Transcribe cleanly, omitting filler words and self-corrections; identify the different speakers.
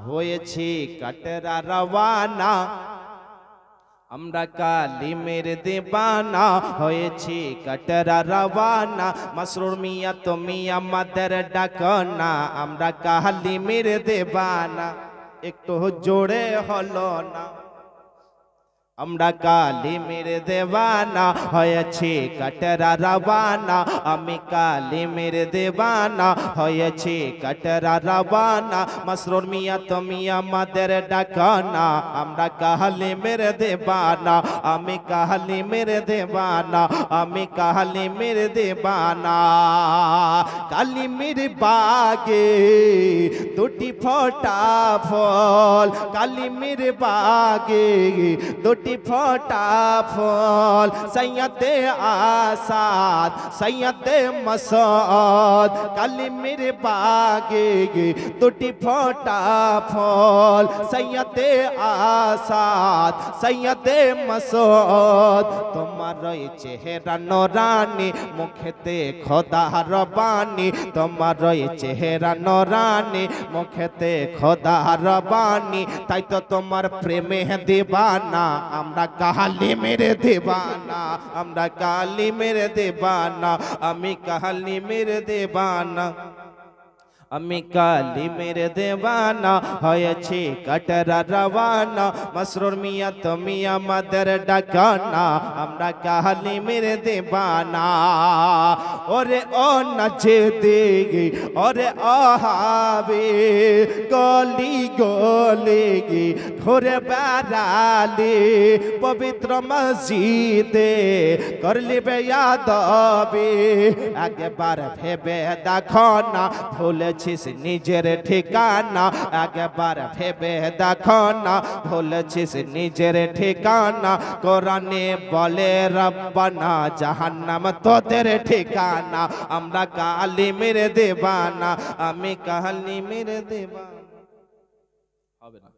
Speaker 1: হয়েছি কাটরা রওয়ানা আমরা কালিমের দেবানা হয়েছি কাটরা রওয়ানা মাসরুর মিয়া তুমি আমাদের ডাকনা আমরা কালিমের দেবানা একটু জোরে হলো না আমরা কালিমের দেওয়ানা হয়েছি কাটরা রওয়ানা আমি কালিমের দেওয়ানা হয়েছি কাটরা রওয়ানা মাসরুর মিয়া তুমি আমাদের ডাকনা আমরা কালিমের দেওয়ানা আমি কালিমের দেওয়ানা আমি কালিমের দেওয়ানা কালিমের বাগে দুটি ফোটা ফল কালিমের বাগে দুটি ফোটা ফল সৈয়দে আসাদ সৈয়দে মাসউদ কালিমের বাগে দুটি ফোটা ফল সৈয়দে আসাদ সৈয়দে মাসউদ তোমার চেহারা নোরানি মুখেতে খোদার বাণী তোমার চেহারা নোরানি মুখেতে খোদার বাণী তাই তো তোমার প্রেমে দিবানা আমরা কালিমের দেবানা আমরা কালিমের দেবানা আমি কালিমের দেবানা আমি কালিমের দেওয়ানা হয়েছি কাটরা রওয়ানা মাসরুর মিয়া তুমি আমাদের ডাকনা আমরা কালিমের দেওয়ানা ওরে ও নাচতে ওরে আহাবে গলি গলি ঘুরে বেড়ালে পবিত্র মসজিদে করলি বেয়াদবি একবার ভেবে দেখো না ভুলে নিজের ঠিকানা একবার ভেবে দেখো না ভুলেছিস নিজের ঠিকানা কোরআনে বলে রব্বানা জাহান্নাম তোদের ঠিকানা আমরা কালিমের দেবানা আমি কালিমের দেবানা হবে না।